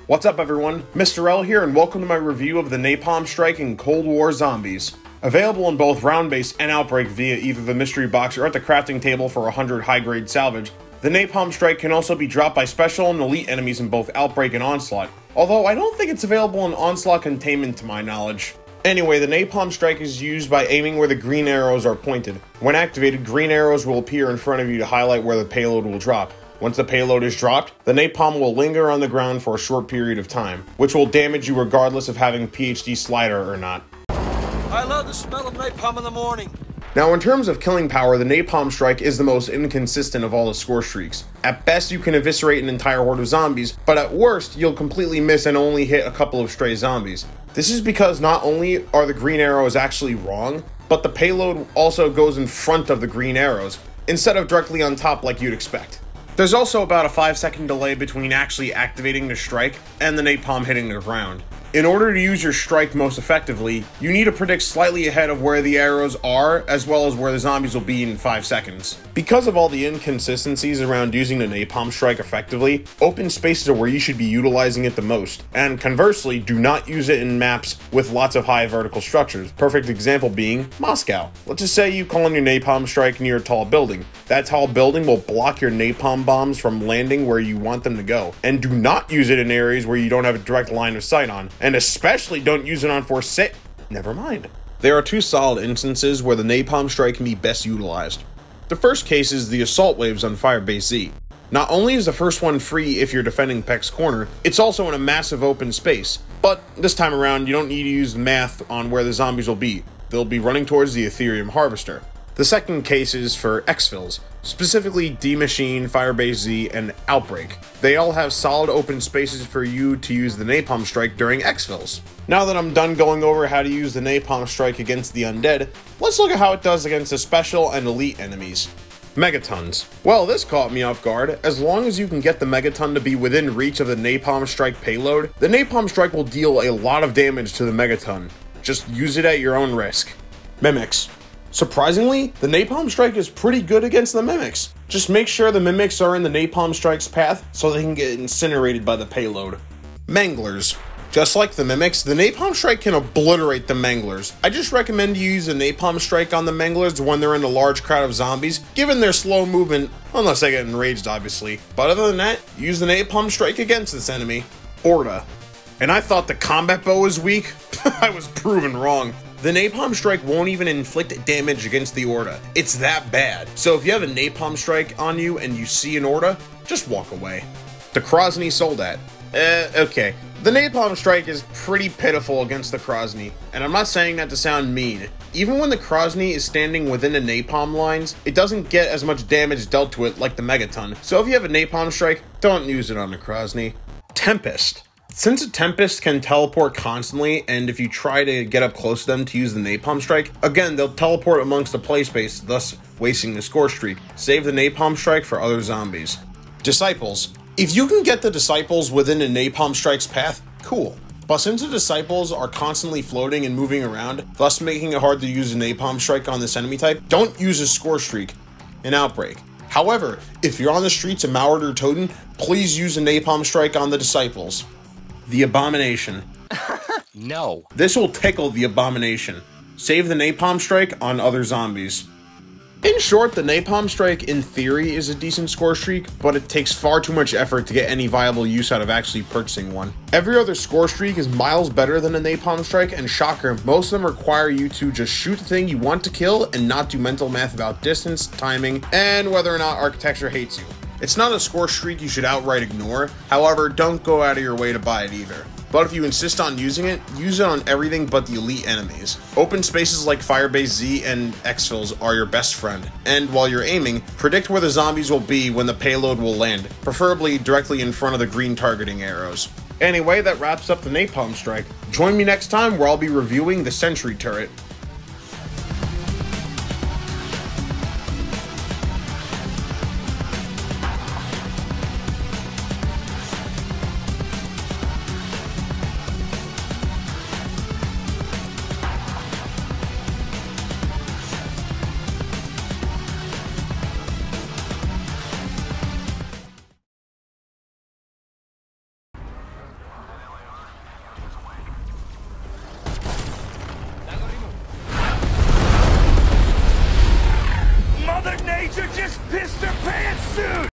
What's up everyone, Mr. L here and welcome to my review of the Napalm Strike in Cold War Zombies. Available in both round-based and outbreak via either the mystery box or at the crafting table for 100 high-grade salvage, the Napalm Strike can also be dropped by special and elite enemies in both outbreak and onslaught, although I don't think it's available in onslaught containment to my knowledge. Anyway, the Napalm Strike is used by aiming where the green arrows are pointed. When activated, green arrows will appear in front of you to highlight where the payload will drop. Once the payload is dropped, the napalm will linger on the ground for a short period of time, which will damage you regardless of having PhD slider or not. I love the smell of napalm in the morning. Now in terms of killing power, the Napalm Strike is the most inconsistent of all the Scorestreaks. At best you can eviscerate an entire horde of zombies, but at worst you'll completely miss and only hit a couple of stray zombies. This is because not only are the green arrows actually wrong, but the payload also goes in front of the green arrows, instead of directly on top like you'd expect. There's also about a 5-second delay between actually activating the strike and the napalm hitting the ground. In order to use your strike most effectively, you need to predict slightly ahead of where the arrows are, as well as where the zombies will be in 5 seconds. Because of all the inconsistencies around using the Napalm Strike effectively, open spaces are where you should be utilizing it the most, and conversely, do not use it in maps with lots of high vertical structures. Perfect example being Moscow. Let's just say you call on your Napalm Strike near a tall building. That tall building will block your napalm bombs from landing where you want them to go, and do not use it in areas where you don't have a direct line of sight on. And especially don't use it on never mind. There are two solid instances where the Napalm Strike can be best utilized. The first case is the assault waves on Firebase Z. Not only is the first one free if you're defending Peck's Corner, it's also in a massive open space. But this time around, you don't need to use math on where the zombies will be. They'll be running towards the Ethereum Harvester. The second case is for exfils, specifically D-Machine, Firebase Z, and Outbreak. They all have solid open spaces for you to use the Napalm Strike during exfils. Now that I'm done going over how to use the Napalm Strike against the undead, let's look at how it does against the special and elite enemies. Megatons. Well, this caught me off guard. As long as you can get the Megaton to be within reach of the Napalm Strike payload, the Napalm Strike will deal a lot of damage to the Megaton. Just use it at your own risk. Mimics. Surprisingly, the Napalm Strike is pretty good against the Mimics. Just make sure the Mimics are in the Napalm Strike's path so they can get incinerated by the payload. Manglers. Just like the Mimics, the Napalm Strike can obliterate the Manglers. I just recommend you use a Napalm Strike on the Manglers when they're in a large crowd of zombies, given their slow movement, unless they get enraged obviously. But other than that, use the Napalm Strike against this enemy. Orda. And I thought the combat bow was weak? I was proven wrong. The Napalm Strike won't even inflict damage against the Orda. It's that bad. So if you have a Napalm Strike on you and you see an Orda, just walk away. The Krosny Soldat. Okay. The Napalm Strike is pretty pitiful against the Krosny, and I'm not saying that to sound mean. Even when the Krosny is standing within the Napalm lines, it doesn't get as much damage dealt to it like the Megaton. So if you have a Napalm Strike, don't use it on the Krosny. Tempest. Since a Tempest can teleport constantly, and if you try to get up close to them to use the Napalm Strike, again, they'll teleport amongst the play space, thus wasting the score streak. Save the Napalm Strike for other zombies. Disciples. If you can get the Disciples within a Napalm Strike's path, cool. But since the Disciples are constantly floating and moving around, thus making it hard to use a Napalm Strike on this enemy type, don't use a score streak in Outbreak. However, if you're on the streets of Mauert or Toten, please use a Napalm Strike on the Disciples. The Abomination. No. This will tickle the Abomination. Save the Napalm Strike on other zombies. In short, the Napalm Strike in theory is a decent score streak, but it takes far too much effort to get any viable use out of actually purchasing one. Every other score streak is miles better than a Napalm Strike, and shocker, most of them require you to just shoot the thing you want to kill and not do mental math about distance, timing, and whether or not architecture hates you. It's not a score streak you should outright ignore, however, don't go out of your way to buy it either. But if you insist on using it, use it on everything but the elite enemies. Open spaces like Firebase Z and exfils are your best friend, and while you're aiming, predict where the zombies will be when the payload will land, preferably directly in front of the green targeting arrows. Anyway, that wraps up the Napalm Strike. Join me next time where I'll be reviewing the Sentry turret. Shoot!